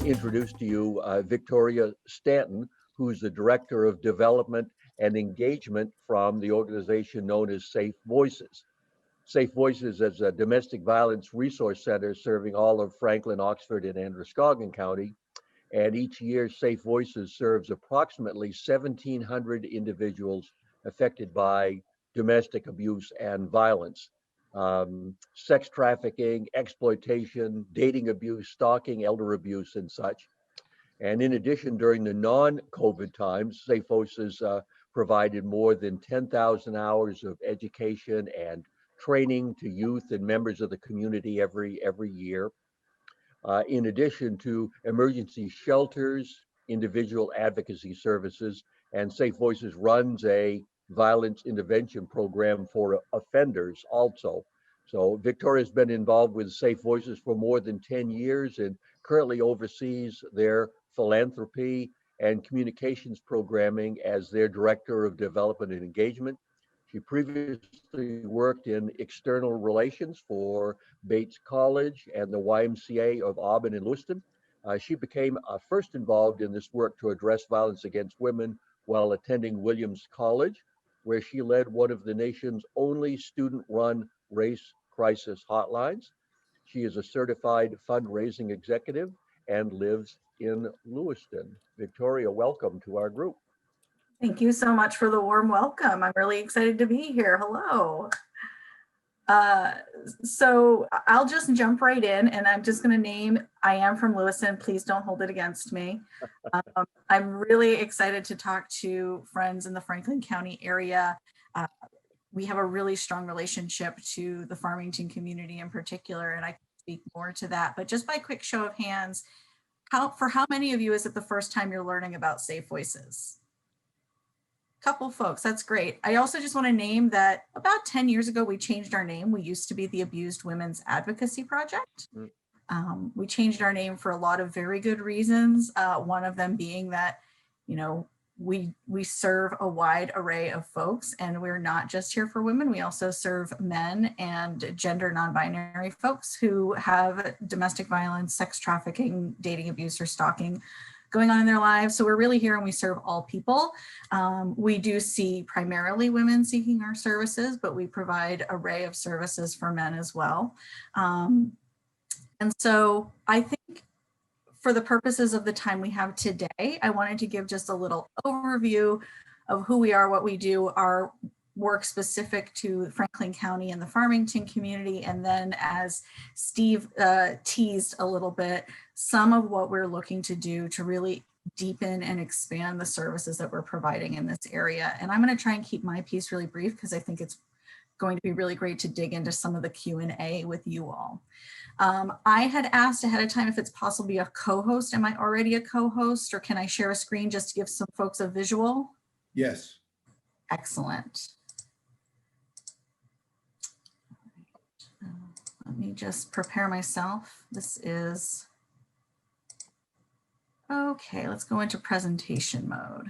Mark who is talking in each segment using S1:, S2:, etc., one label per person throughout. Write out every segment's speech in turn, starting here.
S1: introduce to you Victoria Stanton, who's the Director of Development and Engagement from the organization known as Safe Voices. Safe Voices is a domestic violence resource center serving all of Franklin, Oxford, and Androscoggin County. And each year, Safe Voices serves approximately 1,700 individuals affected by domestic abuse and violence, sex trafficking, exploitation, dating abuse, stalking, elder abuse, and such. And in addition, during the non-COVID times, Safe Voices provided more than 10,000 hours of education and training to youth and members of the community every year. In addition to emergency shelters, individual advocacy services, and Safe Voices runs a violence intervention program for offenders also. So Victoria's been involved with Safe Voices for more than 10 years and currently oversees their philanthropy and communications programming as their Director of Development and Engagement. She previously worked in external relations for Bates College and the YMCA of Auburn and Lewiston. She became first involved in this work to address violence against women while attending Williams College, where she led one of the nation's only student-run race crisis hotlines. She is a certified fundraising executive and lives in Lewiston. Victoria, welcome to our group.
S2: Thank you so much for the warm welcome. I'm really excited to be here. Hello. So I'll just jump right in, and I'm just going to name, I am from Lewiston. Please don't hold it against me. I'm really excited to talk to friends in the Franklin County area. We have a really strong relationship to the Farmington community in particular, and I can speak more to that. But just by quick show of hands, for how many of you is it the first time you're learning about Safe Voices? Couple folks, that's great. I also just want to name that about 10 years ago, we changed our name. We used to be the Abused Women's Advocacy Project. We changed our name for a lot of very good reasons. One of them being that, you know, we serve a wide array of folks, and we're not just here for women. We also serve men and gender non-binary folks who have domestic violence, sex trafficking, dating abuse, or stalking going on in their lives. So we're really here and we serve all people. We do see primarily women seeking our services, but we provide an array of services for men as well. And so I think for the purposes of the time we have today, I wanted to give just a little overview of who we are, what we do, our work specific to Franklin County and the Farmington community. And then as Steve teased a little bit, some of what we're looking to do to really deepen and expand the services that we're providing in this area. And I'm going to try and keep my piece really brief because I think it's going to be really great to dig into some of the Q&A with you all. I had asked ahead of time if it's possible to be a co-host. Am I already a co-host, or can I share a screen just to give some folks a visual?
S3: Yes.
S2: Excellent. Let me just prepare myself. This is, okay, let's go into presentation mode.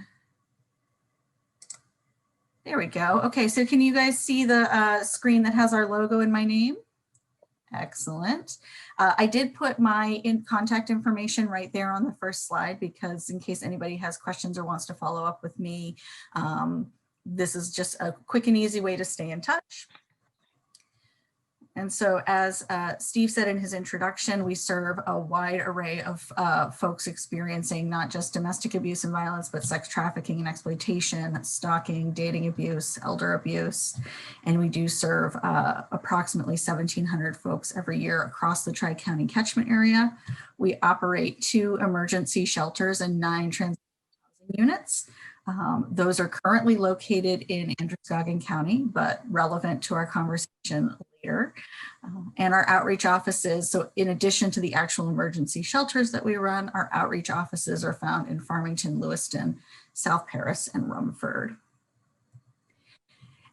S2: There we go. Okay, so can you guys see the screen that has our logo and my name? Excellent. I did put my contact information right there on the first slide because in case anybody has questions or wants to follow up with me, this is just a quick and easy way to stay in touch. And so as Steve said in his introduction, we serve a wide array of folks experiencing not just domestic abuse and violence, but sex trafficking and exploitation, stalking, dating abuse, elder abuse. And we do serve approximately 1,700 folks every year across the Tri-County catchment area. We operate 2 emergency shelters and 9 transitional housing units. Those are currently located in Androscoggin County, but relevant to our conversation later. And our outreach offices, so in addition to the actual emergency shelters that we run, our outreach offices are found in Farmington, Lewiston, South Paris, and Rumford.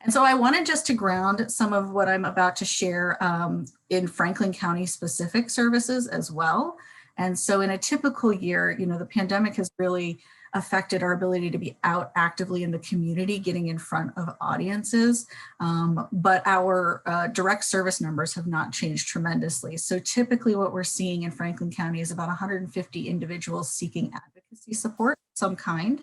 S2: And so I wanted just to ground some of what I'm about to share in Franklin County specific services as well. And so in a typical year, you know, the pandemic has really affected our ability to be out actively in the community, getting in front of audiences. But our direct service numbers have not changed tremendously. So typically what we're seeing in Franklin County is about 150 individuals seeking advocacy support of some kind.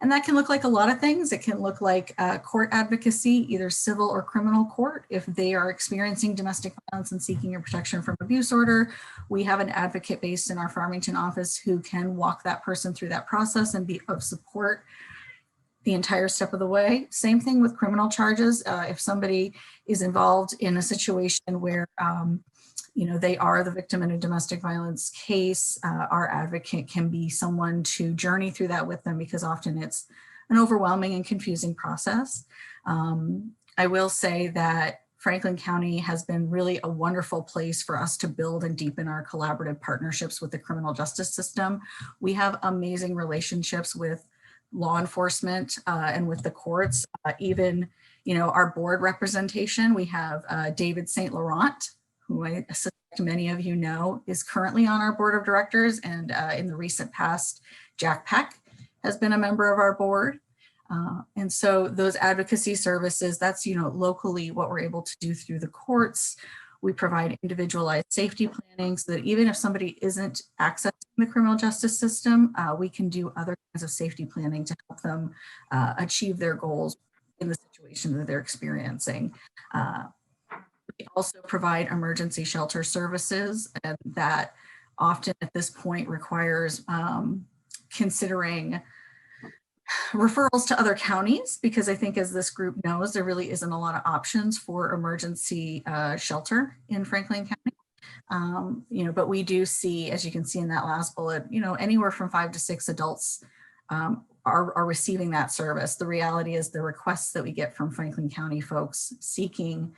S2: And that can look like a lot of things. It can look like court advocacy, either civil or criminal court. If they are experiencing domestic violence and seeking a protection from abuse order, we have an advocate based in our Farmington office who can walk that person through that process and be of support the entire step of the way. Same thing with criminal charges. If somebody is involved in a situation where they are the victim in a domestic violence case, our advocate can be someone to journey through that with them, because often it's an overwhelming and confusing process. I will say that Franklin County has been really a wonderful place for us to build and deepen our collaborative partnerships with the criminal justice system. We have amazing relationships with law enforcement and with the courts. Even, our board representation, we have David St. Laurent, who I suspect many of you know, is currently on our board of directors. And in the recent past, Jack Peck has been a member of our board. And so those advocacy services, that's, locally what we're able to do through the courts. We provide individualized safety planning so that even if somebody isn't accessing the criminal justice system, we can do other kinds of safety planning to help them achieve their goals in the situation that they're experiencing. We also provide emergency shelter services, and that often at this point requires considering referrals to other counties, because I think, as this group knows, there really isn't a lot of options for emergency shelter in Franklin County. But we do see, as you can see in that last bullet, anywhere from 5 to 6 adults are receiving that service. The reality is the requests that we get from Franklin County folks seeking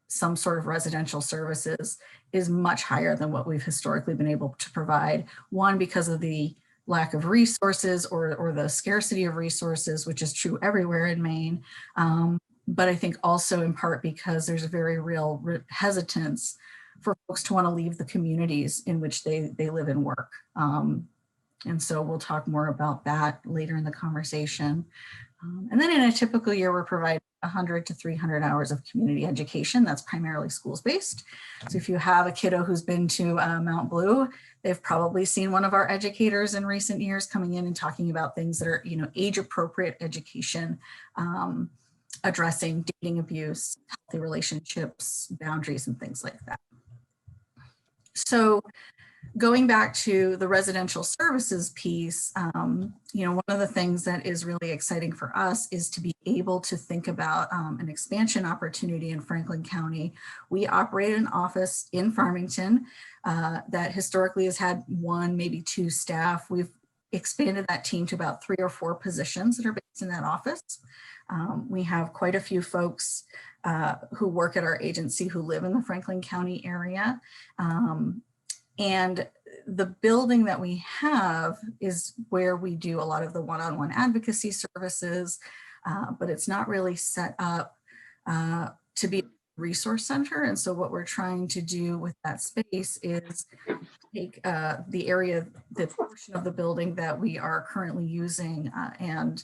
S2: some sort of residential services is much higher than what we've historically been able to provide. One, because of the lack of resources or the scarcity of resources, which is true everywhere in Maine. But I think also in part because there's a very real hesitance for folks to want to leave the communities in which they live and work. And so we'll talk more about that later in the conversation. And then in a typical year, we're providing 100 to 300 hours of community education. That's primarily schools-based. So if you have a kiddo who's been to Mount Blue, they've probably seen one of our educators in recent years coming in and talking about things that are, age-appropriate education, addressing dating abuse, healthy relationships, boundaries, and things like that. So going back to the residential services piece, one of the things that is really exciting for us is to be able to think about an expansion opportunity in Franklin County. We operate an office in Farmington that historically has had 1, maybe 2 staff. We've expanded that team to about 3 or 4 positions that are based in that office. We have quite a few folks who work at our agency who live in the Franklin County area. And the building that we have is where we do a lot of the one-on-one advocacy services, but it's not really set up to be a resource center. And so what we're trying to do with that space is take the area, the portion of the building that we are currently using and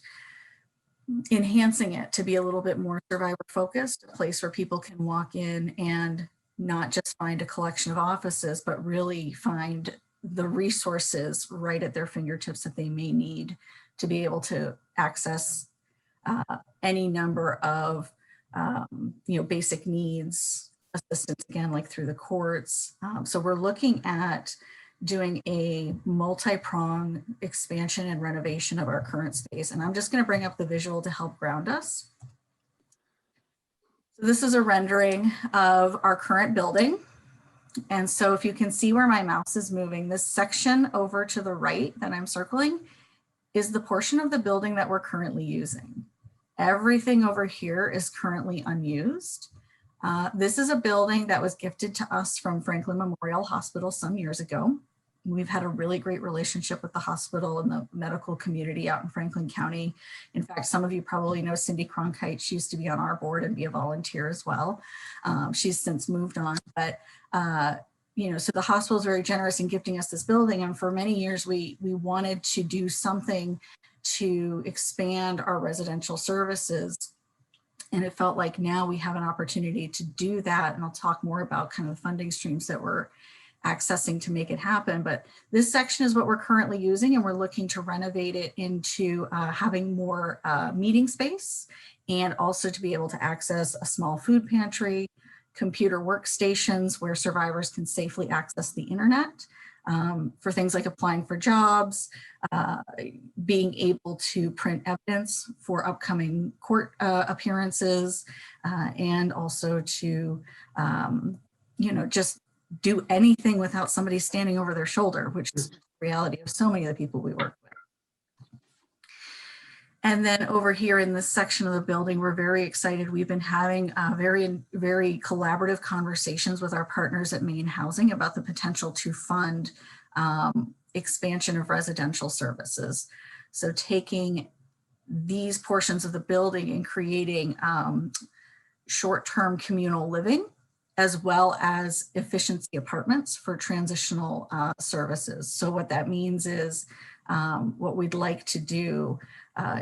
S2: enhancing it to be a little bit more survivor focused, a place where people can walk in and not just find a collection of offices, but really find the resources right at their fingertips that they may need to be able to access any number of basic needs, assistance, again, like through the courts. So we're looking at doing a multi-pronged expansion and renovation of our current space. And I'm just going to bring up the visual to help ground us. So this is a rendering of our current building. And so if you can see where my mouse is moving, this section over to the right that I'm circling is the portion of the building that we're currently using. Everything over here is currently unused. This is a building that was gifted to us from Franklin Memorial Hospital some years ago. We've had a really great relationship with the hospital and the medical community out in Franklin County. In fact, some of you probably know Cindy Cronkite. She used to be on our board and be a volunteer as well. She's since moved on, but so the hospital is very generous in gifting us this building. And for many years, we wanted to do something to expand our residential services. And it felt like now we have an opportunity to do that. And I'll talk more about kind of the funding streams that we're accessing to make it happen. But this section is what we're currently using, and we're looking to renovate it into having more meeting space, and also to be able to access a small food pantry, computer workstations where survivors can safely access the internet for things like applying for jobs, being able to print evidence for upcoming court appearances, and also to, just do anything without somebody standing over their shoulder, which is the reality of so many of the people we work with. And then over here in this section of the building, we're very excited. We've been having very, very collaborative conversations with our partners at Maine Housing about the potential to fund expansion of residential services. So taking these portions of the building and creating short-term communal living, as well as efficiency apartments for transitional services. So what that means is what we'd like to do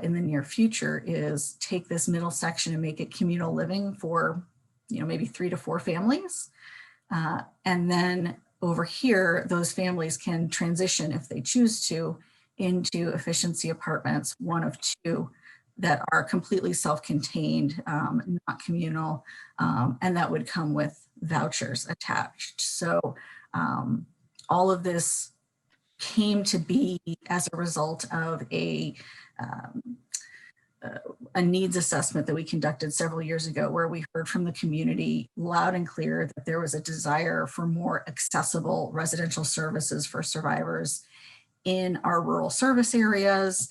S2: in the near future is take this middle section and make it communal living for, maybe 3 to 4 families. And then over here, those families can transition if they choose to into efficiency apartments, 1 of 2 that are completely self-contained, not communal, and that would come with vouchers attached. So all of this came to be as a result of a needs assessment that we conducted several years ago, where we heard from the community loud and clear that there was a desire for more accessible residential services for survivors in our rural service areas.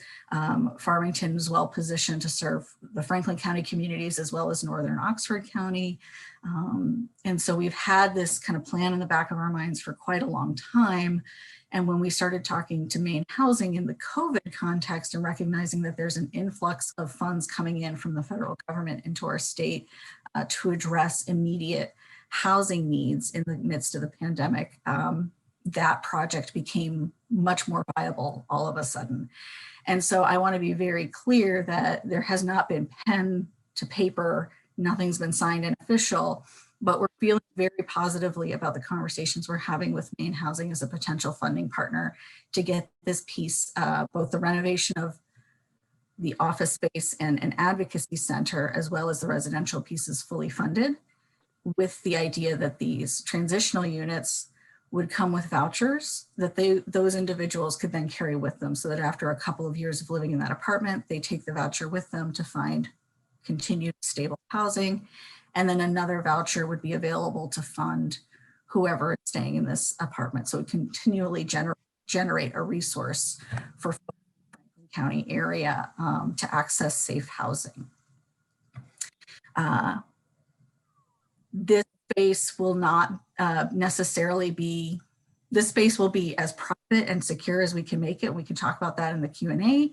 S2: Farmington is well positioned to serve the Franklin County communities as well as Northern Oxford County. And so we've had this kind of plan in the back of our minds for quite a long time. And when we started talking to Maine Housing in the COVID context and recognizing that there's an influx of funds coming in from the federal government into our state to address immediate housing needs in the midst of the pandemic, that project became much more viable all of a sudden. And so I want to be very clear that there has not been pen to paper, nothing's been signed and official, but we're feeling very positively about the conversations we're having with Maine Housing as a potential funding partner to get this piece, both the renovation of the office space and an advocacy center, as well as the residential pieces fully funded, with the idea that these transitional units would come with vouchers that those individuals could then carry with them, so that after a couple of years of living in that apartment, they take the voucher with them to find continued stable housing. And then another voucher would be available to fund whoever is staying in this apartment. So it continually generate a resource for folks in the Franklin County area to access safe housing. This space will not necessarily be, this space will be as private and secure as we can make it. We can talk about that in the Q&A.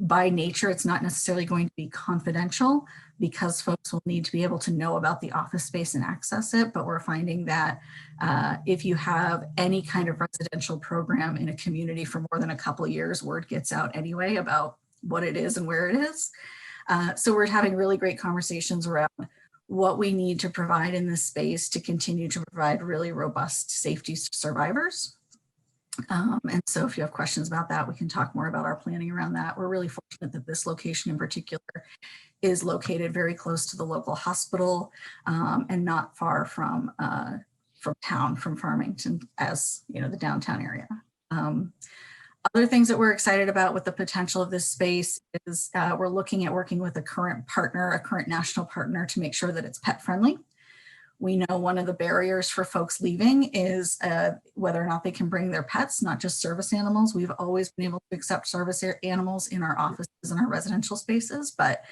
S2: By nature, it's not necessarily going to be confidential because folks will need to be able to know about the office space and access it. But we're finding that if you have any kind of residential program in a community for more than a couple of years, word gets out anyway about what it is and where it is. So we're having really great conversations around what we need to provide in this space to continue to provide really robust safety to survivors. And so if you have questions about that, we can talk more about our planning around that. We're really fortunate that this location in particular is located very close to the local hospital and not far from town, from Farmington, as the downtown area. Other things that we're excited about with the potential of this space is we're looking at working with a current partner, a current national partner, to make sure that it's pet friendly. We know one of the barriers for folks leaving is whether or not they can bring their pets, not just service animals. We've always been able to accept service animals in our offices and our residential spaces, but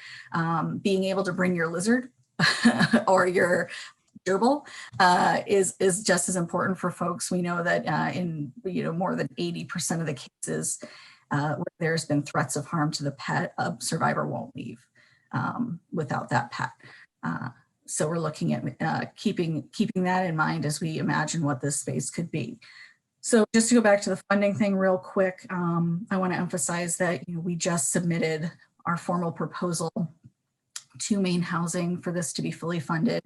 S2: being able to bring your lizard or your gerbil is just as important for folks. We know that in more than 80% of the cases where there's been threats of harm to the pet, a survivor won't leave without that pet. So we're looking at keeping that in mind as we imagine what this space could be. So just to go back to the funding thing real quick, I want to emphasize that we just submitted our formal proposal to Maine Housing for this to be fully funded.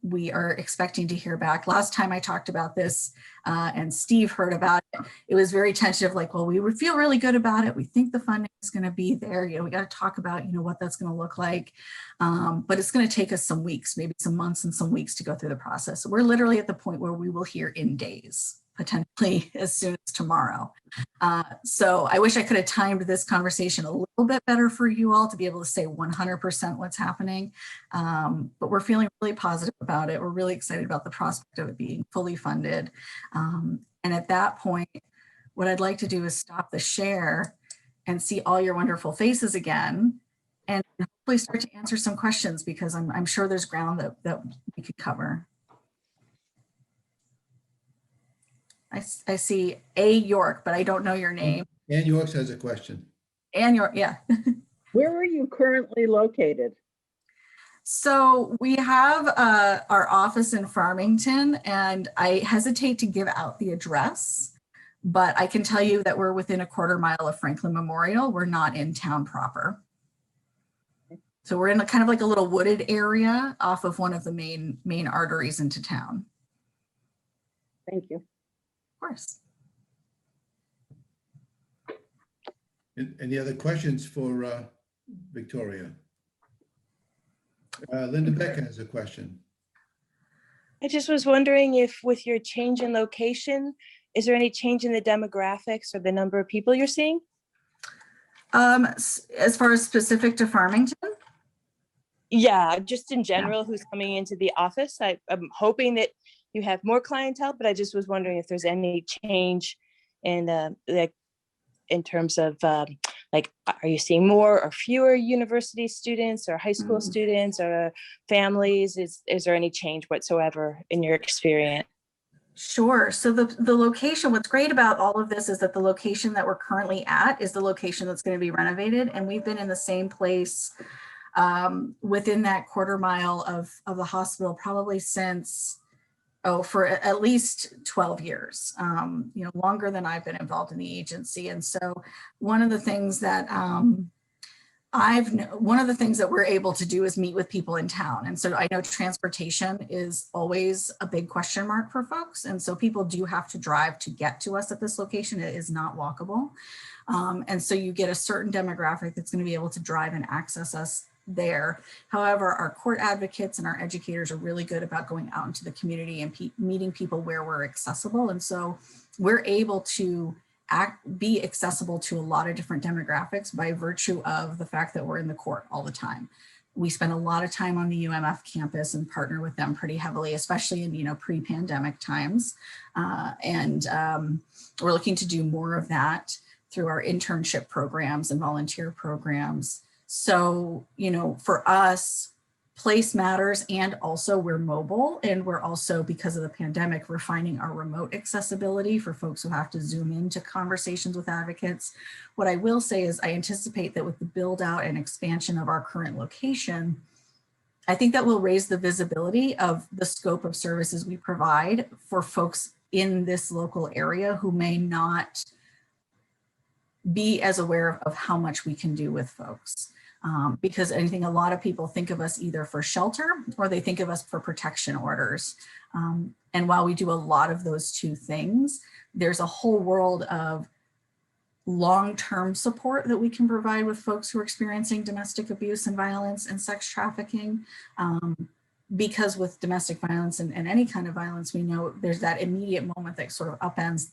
S2: We are expecting to hear back. Last time I talked about this and Steve heard about it, it was very tentative, like, well, we would feel really good about it. We think the funding is going to be there. We got to talk about, what that's going to look like. But it's going to take us some weeks, maybe some months and some weeks to go through the process. So we're literally at the point where we will hear in days, potentially as soon as tomorrow. So I wish I could have timed this conversation a little bit better for you all to be able to say 100% what's happening. But we're feeling really positive about it. We're really excited about the prospect of it being fully funded. And at that point, what I'd like to do is stop the share and see all your wonderful faces again and hopefully start to answer some questions, because I'm sure there's ground that we could cover. I see A. York, but I don't know your name.
S3: Ann York has a question.
S2: Ann York, yeah.
S4: Where are you currently located?
S2: So we have our office in Farmington, and I hesitate to give out the address, but I can tell you that we're within a quarter mile of Franklin Memorial. We're not in town proper. So we're in a kind of like a little wooded area off of one of the main arteries into town.
S4: Thank you.
S2: Of course.
S3: Any other questions for Victoria? Linda Becker has a question.
S5: I just was wondering if with your change in location, is there any change in the demographics or the number of people you're seeing?
S2: As far as specific to Farmington?
S5: Yeah, just in general, who's coming into the office. I'm hoping that you have more clientele, but I just was wondering if there's any change in in terms of like, are you seeing more or fewer university students or high school students or families? Is there any change whatsoever in your experience?
S2: Sure. So the location, what's great about all of this is that the location that we're currently at is the location that's going to be renovated. And we've been in the same place within that quarter mile of the hospital probably since, for at least 12 years, longer than I've been involved in the agency. And so one of the things that we're able to do is meet with people in town. And so I know transportation is always a big question mark for folks. And so people do have to drive to get to us at this location. It is not walkable. And so you get a certain demographic that's going to be able to drive and access us there. However, our court advocates and our educators are really good about going out into the community and meeting people where we're accessible. And so we're able to be accessible to a lot of different demographics by virtue of the fact that we're in the court all the time. We spend a lot of time on the UMF campus and partner with them pretty heavily, especially in pre-pandemic times. And we're looking to do more of that through our internship programs and volunteer programs. So, for us, place matters, and also we're mobile, and we're also, because of the pandemic, refining our remote accessibility for folks who have to zoom into conversations with advocates. What I will say is I anticipate that with the build out and expansion of our current location, I think that will raise the visibility of the scope of services we provide for folks in this local area who may not be as aware of how much we can do with folks. Because I think a lot of people think of us either for shelter or they think of us for protection orders. And while we do a lot of those two things, there's a whole world of long-term support that we can provide with folks who are experiencing domestic abuse and violence and sex trafficking. Because with domestic violence and any kind of violence, we know there's that immediate moment that sort of upends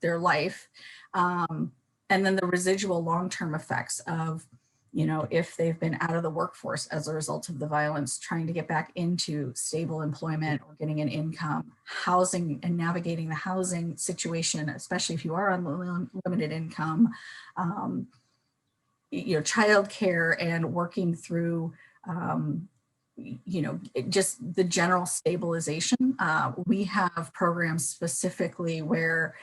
S2: their life. And then the residual long-term effects of, if they've been out of the workforce as a result of the violence, trying to get back into stable employment or getting an income, housing and navigating the housing situation, especially if you are on limited income, childcare and working through, just the general stabilization. We have programs specifically where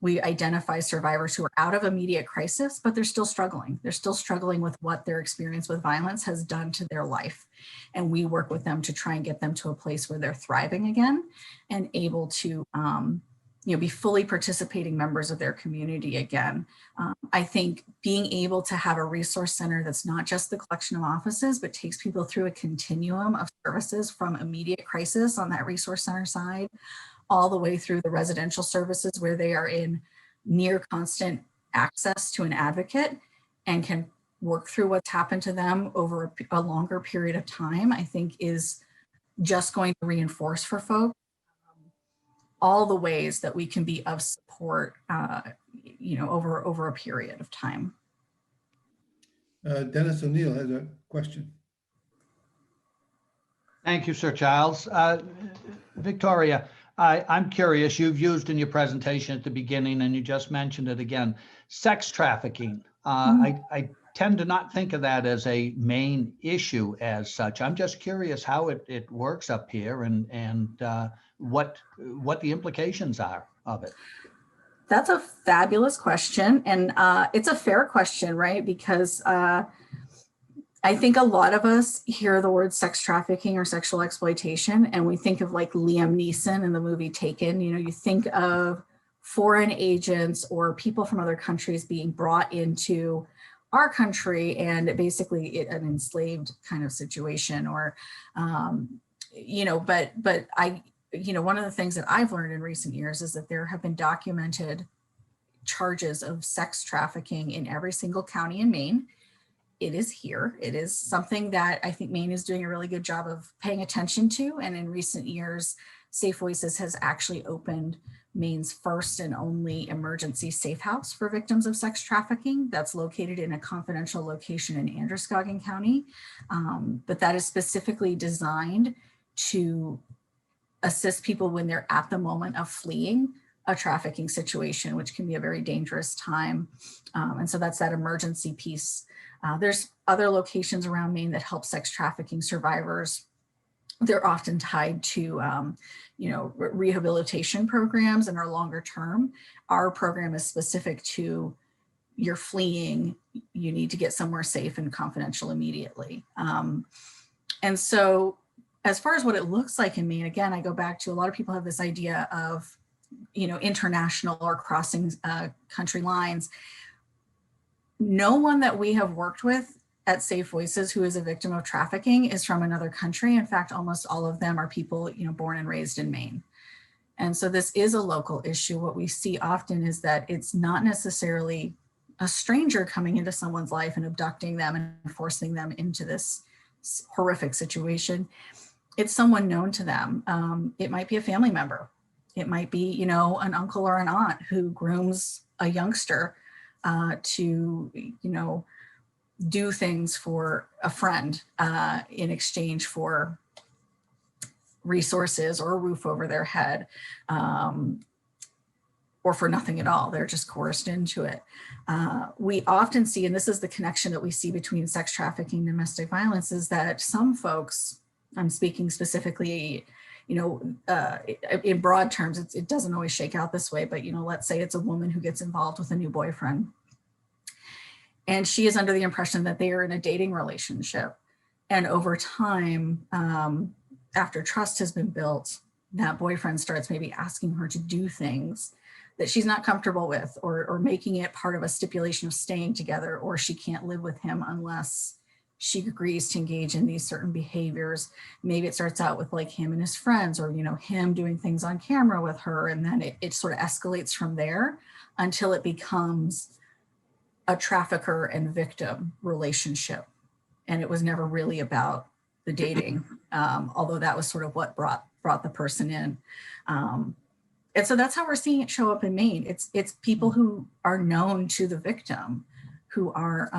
S2: We identify survivors who are out of immediate crisis, but they're still struggling. They're still struggling with what their experience with violence has done to their life. And we work with them to try and get them to a place where they're thriving again and able to be fully participating members of their community again. I think being able to have a resource center that's not just the collection of offices, but takes people through a continuum of services from immediate crisis on that resource center side, all the way through the residential services where they are in near constant access to an advocate and can work through what's happened to them over a longer period of time, I think is just going to reinforce for folks all the ways that we can be of support, over a period of time.
S3: Dennis O'Neill has a question.
S6: Thank you, Sir Giles. Victoria, I'm curious, you've used in your presentation at the beginning, and you just mentioned it again, sex trafficking. I tend to not think of that as a main issue as such. I'm just curious how it works up here and what the implications are of it.
S2: That's a fabulous question. And it's a fair question, right? Because I think a lot of us hear the word sex trafficking or sexual exploitation, and we think of like Liam Neeson in the movie Taken. You think of foreign agents or people from other countries being brought into our country and basically an enslaved kind of situation, or, but one of the things that I've learned in recent years is that there have been documented charges of sex trafficking in every single county in Maine. It is here. It is something that I think Maine is doing a really good job of paying attention to. And in recent years, Safe Voices has actually opened Maine's first and only emergency safe house for victims of sex trafficking. That's located in a confidential location in Androscoggin County. But that is specifically designed to assist people when they're at the moment of fleeing a trafficking situation, which can be a very dangerous time. And so that's that emergency piece. There's other locations around Maine that help sex trafficking survivors. They're often tied to, rehabilitation programs and are longer term. Our program is specific to you're fleeing, you need to get somewhere safe and confidential immediately. And so as far as what it looks like in Maine, again, I go back to a lot of people have this idea of, international or crossing country lines. No one that we have worked with at Safe Voices who is a victim of trafficking is from another country. In fact, almost all of them are people, born and raised in Maine. And so this is a local issue. What we see often is that it's not necessarily a stranger coming into someone's life and abducting them and forcing them into this horrific situation. It's someone known to them. It might be a family member. It might be, an uncle or an aunt who grooms a youngster to, do things for a friend in exchange for resources or a roof over their head, or for nothing at all. They're just coerced into it. We often see, and this is the connection that we see between sex trafficking and domestic violence, is that some folks, I'm speaking specifically, in broad terms, it doesn't always shake out this way, but, let's say it's a woman who gets involved with a new boyfriend. And she is under the impression that they are in a dating relationship. And over time, after trust has been built, that boyfriend starts maybe asking her to do things that she's not comfortable with, or making it part of a stipulation of staying together, or she can't live with him unless she agrees to engage in these certain behaviors. Maybe it starts out with like him and his friends, or, him doing things on camera with her. And then it sort of escalates from there until it becomes a trafficker and victim relationship. And it was never really about the dating, although that was sort of what brought the person in. And so that's how we're seeing it show up in Maine. It's people who are known to the victim, who are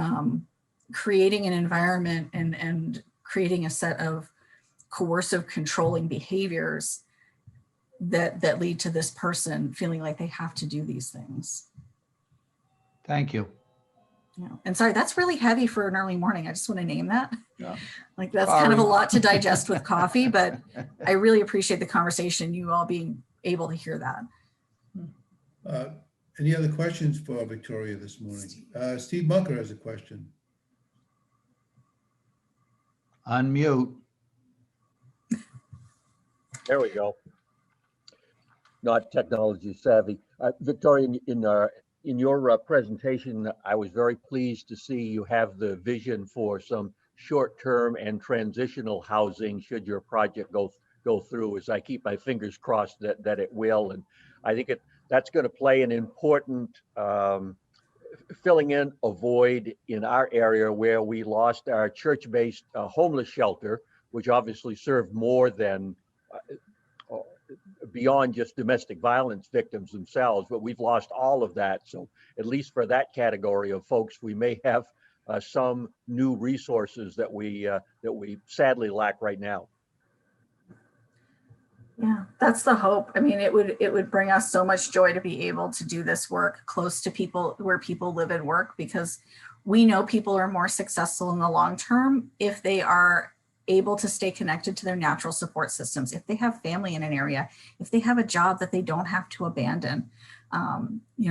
S2: creating an environment and creating a set of coercive, controlling behaviors that lead to this person feeling like they have to do these things.
S6: Thank you.
S2: Yeah. And sorry, that's really heavy for an early morning. I just want to name that.
S6: Yeah.
S2: Like that's kind of a lot to digest with coffee, but I really appreciate the conversation, you all being able to hear that.
S3: Any other questions for Victoria this morning? Steve Bunker has a question.
S6: Unmute.
S1: There we go. Not technology savvy. Victoria, in your presentation, I was very pleased to see you have the vision for some short-term and transitional housing should your project go through, as I keep my fingers crossed that it will. And I think that's going to play an important filling in a void in our area where we lost our church-based homeless shelter, which obviously served more than beyond just domestic violence victims themselves, but we've lost all of that. So at least for that category of folks, we may have some new resources that we sadly lack right now.
S2: Yeah, that's the hope. I mean, it would bring us so much joy to be able to do this work close to people, where people live and work, because we know people are more successful in the long term if they are able to stay connected to their natural support systems, if they have family in an area, if they have a job that they don't have to abandon.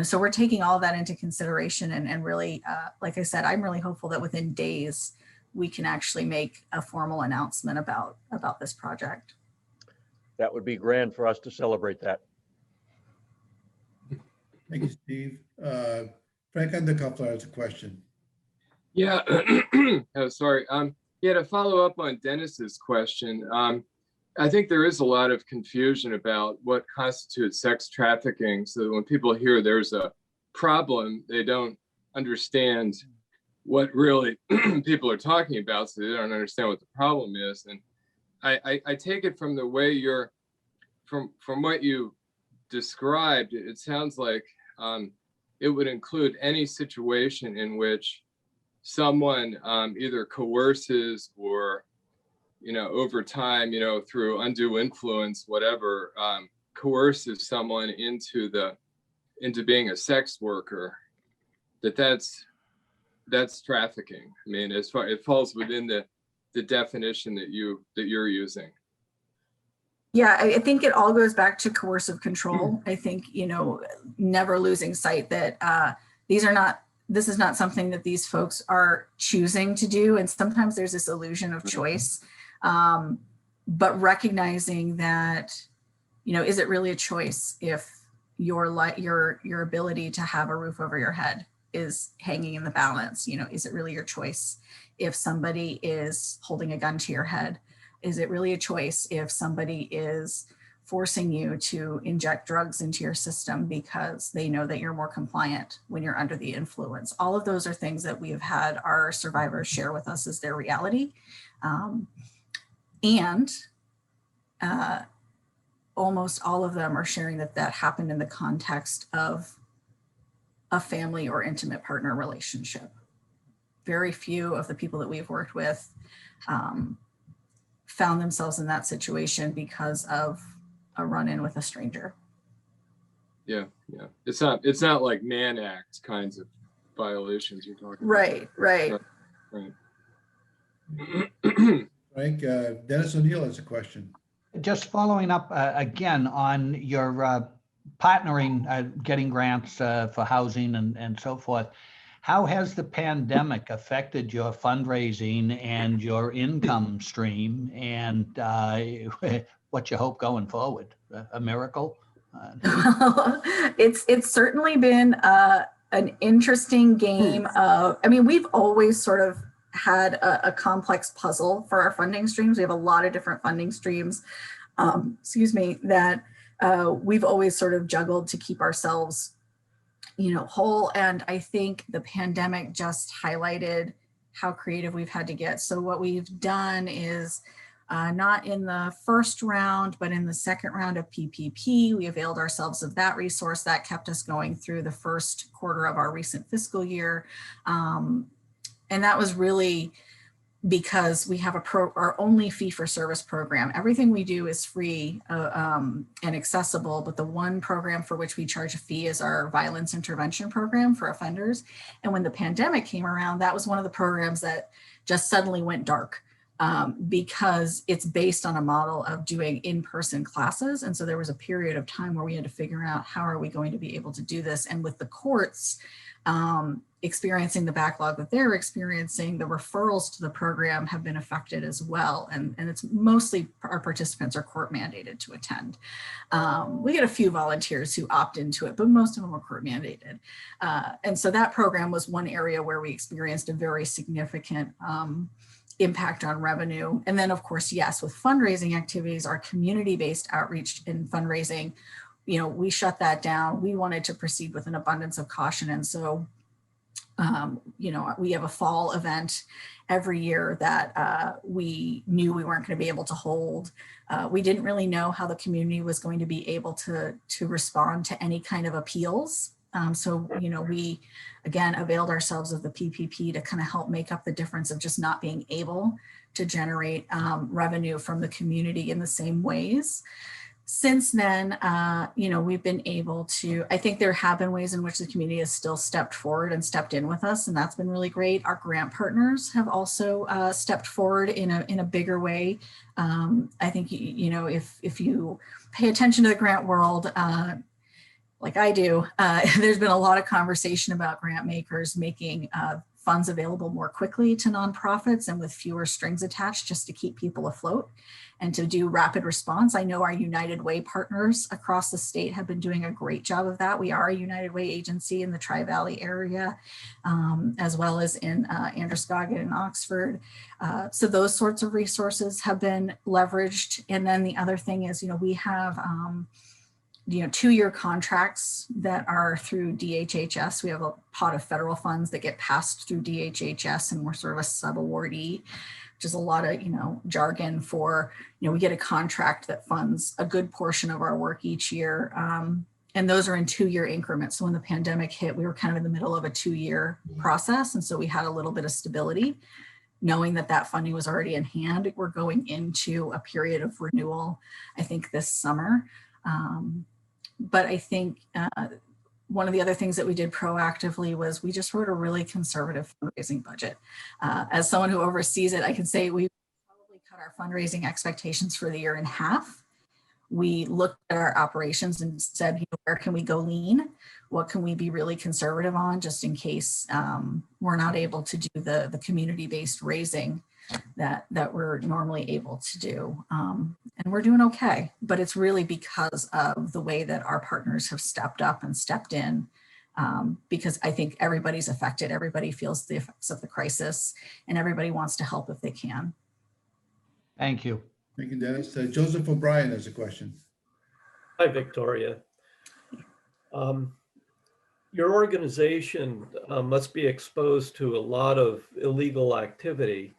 S2: So we're taking all of that into consideration, and really, like I said, I'm really hopeful that within days we can actually make a formal announcement about this project.
S1: That would be grand for us to celebrate that.
S3: Thank you, Steve. Frank Undercuffler has a question.
S7: Yeah, oh, sorry. Yeah, to follow up on Dennis's question, I think there is a lot of confusion about what constitutes sex trafficking. So when people hear there's a problem, they don't understand what really people are talking about. So they don't understand what the problem is. And I take it from the way from what you described, it sounds like it would include any situation in which someone either coerces or, over time, through undue influence, whatever, coerces someone into being a sex worker, that's trafficking. I mean, as far it falls within the definition that you're using.
S2: Yeah, I think it all goes back to coercive control. I think, never losing sight that this is not something that these folks are choosing to do. And sometimes there's this illusion of choice, but recognizing that, is it really a choice if your ability to have a roof over your head is hanging in the balance? Is it really your choice if somebody is holding a gun to your head? Is it really a choice if somebody is forcing you to inject drugs into your system because they know that you're more compliant when you're under the influence? All of those are things that we have had our survivors share with us as their reality. And almost all of them are sharing that happened in the context of a family or intimate partner relationship. Very few of the people that we've worked with found themselves in that situation because of a run-in with a stranger.
S7: Yeah. It's not like Mann Act kinds of violations you're talking
S2: about. Right.
S3: Frank, Dennis O'Neill has a question.
S6: Just following up again on your partnering, getting grants for housing and so forth. How has the pandemic affected your fundraising and your income stream, and what you hope going forward? A miracle?
S2: It's certainly been an interesting game of, we've always sort of had a complex puzzle for our funding streams. We have a lot of different funding streams, that we've always sort of juggled to keep ourselves whole. And I think the pandemic just highlighted how creative we've had to get. So what we've done is not in the first round, but in the second round of PPP, we availed ourselves of that resource that kept us going through the first quarter of our recent fiscal year. And that was really because we have our only fee-for-service program. Everything we do is free and accessible, but the one program for which we charge a fee is our violence intervention program for offenders. And when the pandemic came around, that was one of the programs that just suddenly went dark. because it's based on a model of doing in-person classes. And so there was a period of time where we had to figure out how are we going to be able to do this. And with the courts experiencing the backlog that they're experiencing, the referrals to the program have been affected as well. And it's mostly our participants are court mandated to attend. We get a few volunteers who opt into it, but most of them are court mandated. And so that program was one area where we experienced a very significant impact on revenue. And then of course, yes, with fundraising activities, our community-based outreach and fundraising, we shut that down. We wanted to proceed with an abundance of caution. And so, we have a fall event every year that we knew we weren't going to be able to hold. We didn't really know how the community was going to be able to respond to any kind of appeals. So, we, again, availed ourselves of the PPP to kind of help make up the difference of just not being able to generate revenue from the community in the same ways. Since then, we've been able to, I think there have been ways in which the community has still stepped forward and stepped in with us, and that's been really great. Our grant partners have also stepped forward in a bigger way. I think, if you pay attention to the grant world, like I do, there's been a lot of conversation about grant makers making funds available more quickly to nonprofits and with fewer strings attached just to keep people afloat and to do rapid response. I know our United Way partners across the state have been doing a great job of that. We are a United Way agency in the Tri-Valley area, as well as in Androscoggin and Oxford. So those sorts of resources have been leveraged. And then the other thing is, we have 2-year contracts that are through DHHS. We have a pot of federal funds that get passed through DHHS, and we're sort of a sub-awardee, which is a lot of, jargon for, we get a contract that funds a good portion of our work each year. And those are in 2-year increments. So when the pandemic hit, we were kind of in the middle of a 2-year process. And so we had a little bit of stability, knowing that that funding was already in hand. We're going into a period of renewal, I think, this summer. But I think one of the other things that we did proactively was we just wrote a really conservative fundraising budget. As someone who oversees it, I can say we probably cut our fundraising expectations for the year in half. We looked at our operations and said, where can we go lean? What can we be really conservative on just in case we're not able to do the community-based raising that we're normally able to do. And we're doing okay, but it's really because of the way that our partners have stepped up and stepped in, because I think everybody's affected. Everybody feels the effects of the crisis and everybody wants to help if they can.
S6: Thank you.
S3: Thank you, Dennis. Joseph O'Brien has a question.
S8: Hi, Victoria. Your organization must be exposed to a lot of illegal activity.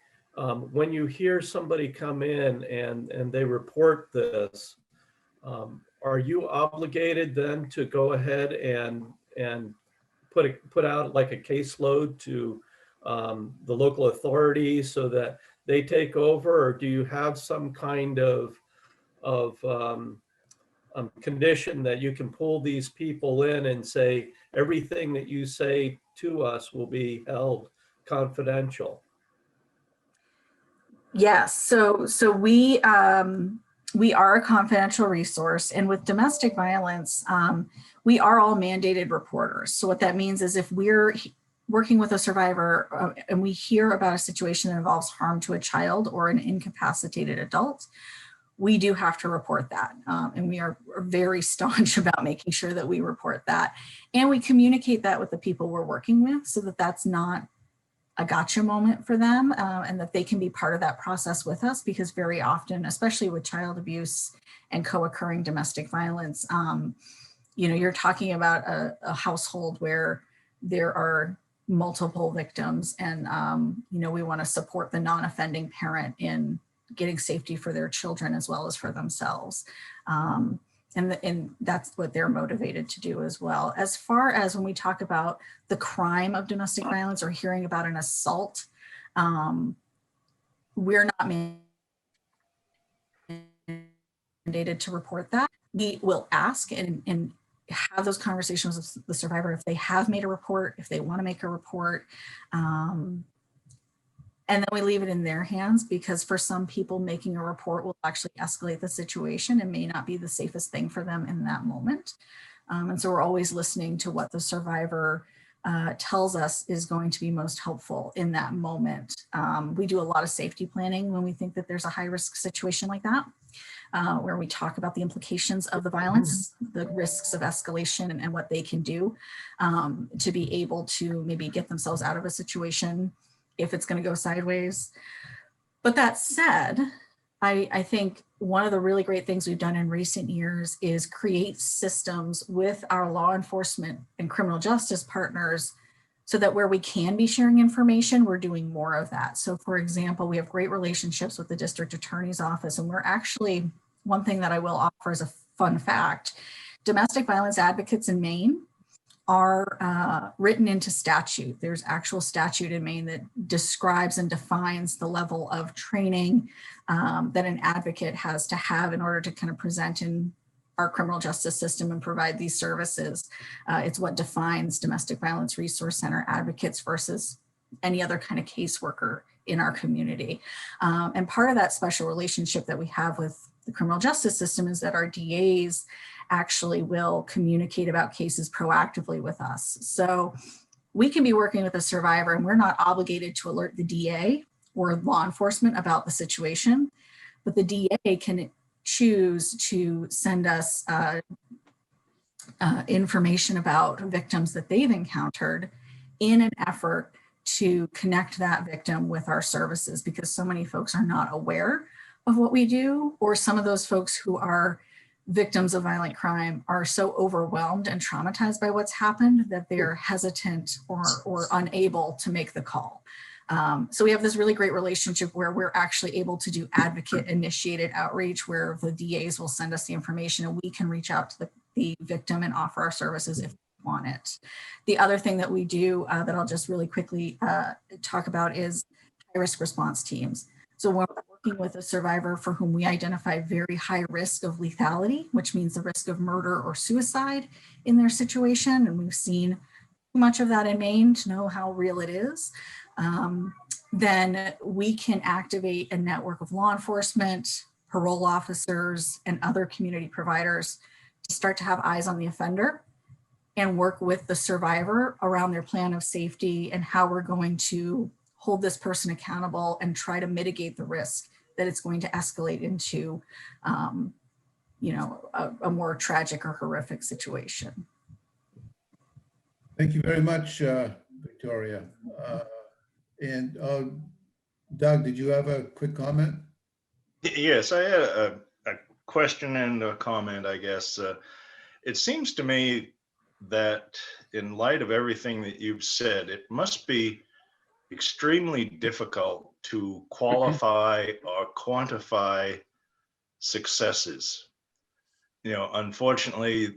S8: When you hear somebody come in and they report this, are you obligated then to go ahead and put out like a caseload to the local authorities so that they take over, or do you have some kind of condition that you can pull these people in and say everything that you say to us will be held confidential?
S2: Yes, so we are a confidential resource, and with domestic violence, we are all mandated reporters. So what that means is if we're working with a survivor and we hear about a situation that involves harm to a child or an incapacitated adult, we do have to report that. And we are very staunch about making sure that we report that. And we communicate that with the people we're working with so that that's not a gotcha moment for them, and that they can be part of that process with us, because very often, especially with child abuse and co-occurring domestic violence, you're talking about a household where there are multiple victims, and we want to support the non-offending parent in getting safety for their children as well as for themselves. And that's what they're motivated to do as well. As far as when we talk about the crime of domestic violence or hearing about an assault, we're not mandated to report that. We will ask and have those conversations with the survivor if they have made a report, if they want to make a report. and then we leave it in their hands, because for some people, making a report will actually escalate the situation and may not be the safest thing for them in that moment. And so we're always listening to what the survivor tells us is going to be most helpful in that moment. We do a lot of safety planning when we think that there's a high risk situation like that, where we talk about the implications of the violence, the risks of escalation, and what they can do to be able to maybe get themselves out of a situation if it's going to go sideways. But that said, I think one of the really great things we've done in recent years is create systems with our law enforcement and criminal justice partners so that where we can be sharing information, we're doing more of that. So for example, we have great relationships with the district attorney's office, and we're actually, one thing that I will offer as a fun fact, domestic violence advocates in Maine are written into statute. There's actual statute in Maine that describes and defines the level of training that an advocate has to have in order to kind of present in our criminal justice system and provide these services. It's what defines domestic violence resource center advocates versus any other kind of caseworker in our community. And part of that special relationship that we have with the criminal justice system is that our DAs actually will communicate about cases proactively with us. So we can be working with a survivor and we're not obligated to alert the DA or law enforcement about the situation, but the DA can choose to send us information about victims that they've encountered in an effort to connect that victim with our services, because so many folks are not aware of what we do, or some of those folks who are victims of violent crime are so overwhelmed and traumatized by what's happened that they're hesitant or unable to make the call. So we have this really great relationship where we're actually able to do advocate initiated outreach, where the DAs will send us the information and we can reach out to the victim and offer our services if we want it. The other thing that we do that I'll just really quickly talk about is high risk response teams. So when we're working with a survivor for whom we identify very high risk of lethality, which means the risk of murder or suicide in their situation, and we've seen too much of that in Maine to know how real it is, then we can activate a network of law enforcement, parole officers, and other community providers to start to have eyes on the offender and work with the survivor around their plan of safety and how we're going to hold this person accountable and try to mitigate the risk that it's going to escalate into, a more tragic or horrific situation.
S3: Thank you very much, Victoria. And Doug, did you have a quick comment?
S9: Yes, I had a question and a comment, I guess. It seems to me that in light of everything that you've said, it must be extremely difficult to qualify or quantify successes. Unfortunately,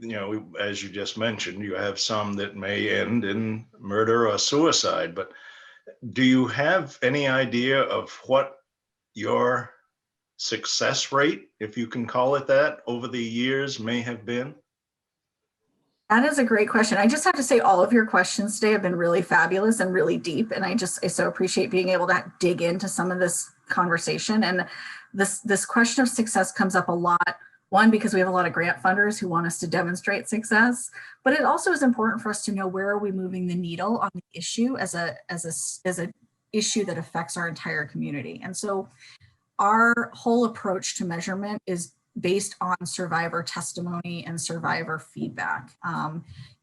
S9: as you just mentioned, you have some that may end in murder or suicide, but do you have any idea of what your success rate, if you can call it that, over the years may have been?
S2: That is a great question. I just have to say all of your questions today have been really fabulous and really deep. And I so appreciate being able to dig into some of this conversation. And this question of success comes up a lot. One, because we have a lot of grant funders who want us to demonstrate success, but it also is important for us to know where are we moving the needle on the issue as a issue that affects our entire community. And so our whole approach to measurement is based on survivor testimony and survivor feedback.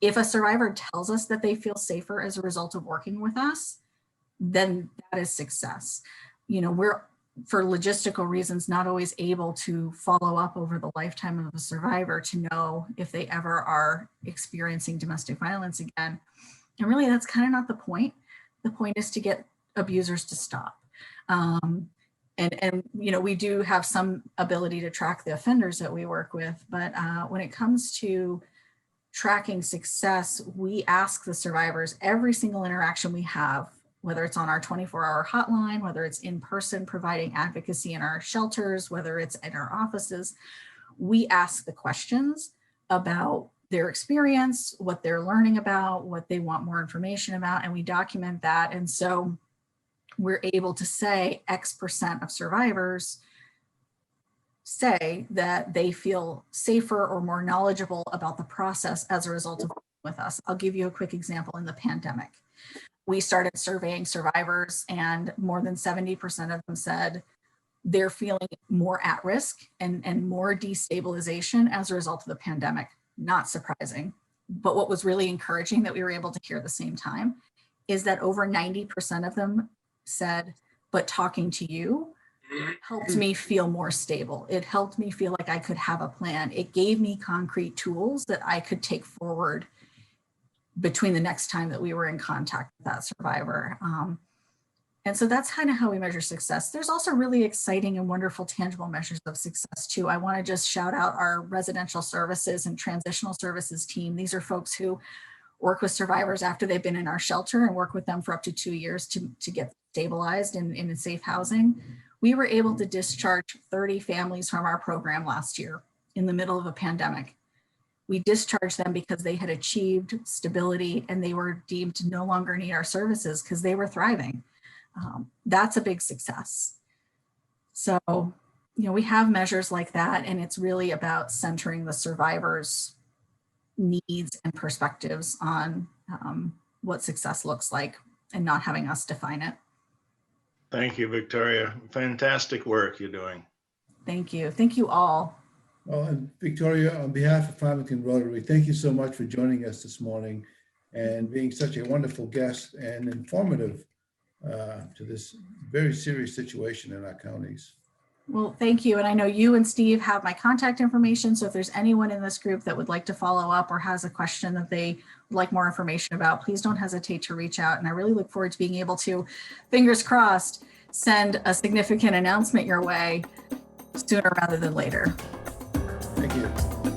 S2: If a survivor tells us that they feel safer as a result of working with us, then that is success. We're, for logistical reasons, not always able to follow up over the lifetime of a survivor to know if they ever are experiencing domestic violence again. And really, that's kind of not the point. The point is to get abusers to stop. And we do have some ability to track the offenders that we work with, but when it comes to tracking success, we ask the survivors every single interaction we have, whether it's on our 24-hour hotline, whether it's in person providing advocacy in our shelters, whether it's in our offices, we ask the questions about their experience, what they're learning about, what they want more information about, and we document that. And so we're able to say X% of survivors say that they feel safer or more knowledgeable about the process as a result of working with us. I'll give you a quick example. In the pandemic, we started surveying survivors, and more than 70% of them said they're feeling more at risk and more destabilization as a result of the pandemic. Not surprising. But what was really encouraging that we were able to hear at the same time is that over 90% of them said, but talking to you helped me feel more stable. It helped me feel like I could have a plan. It gave me concrete tools that I could take forward between the next time that we were in contact with that survivor. And so that's kind of how we measure success. There's also really exciting and wonderful tangible measures of success too. I want to just shout out our residential services and transitional services team. These are folks who work with survivors after they've been in our shelter and work with them for up to 2 years to get stabilized in safe housing. We were able to discharge 30 families from our program last year in the middle of a pandemic. We discharged them because they had achieved stability and they were deemed to no longer need our services because they were thriving. That's a big success. So, we have measures like that, and it's really about centering the survivors' needs and perspectives on what success looks like and not having us define it.
S9: Thank you, Victoria. Fantastic work you're doing.
S2: Thank you. Thank you all.
S3: Well, and Victoria, on behalf of Farmington Rotary, thank you so much for joining us this morning and being such a wonderful guest and informative to this very serious situation in our counties.
S2: Well, thank you. And I know you and Steve have my contact information. So if there's anyone in this group that would like to follow up or has a question that they would like more information about, please don't hesitate to reach out. And I really look forward to being able to, fingers crossed, send a significant announcement your way sooner rather than later.
S3: Thank you.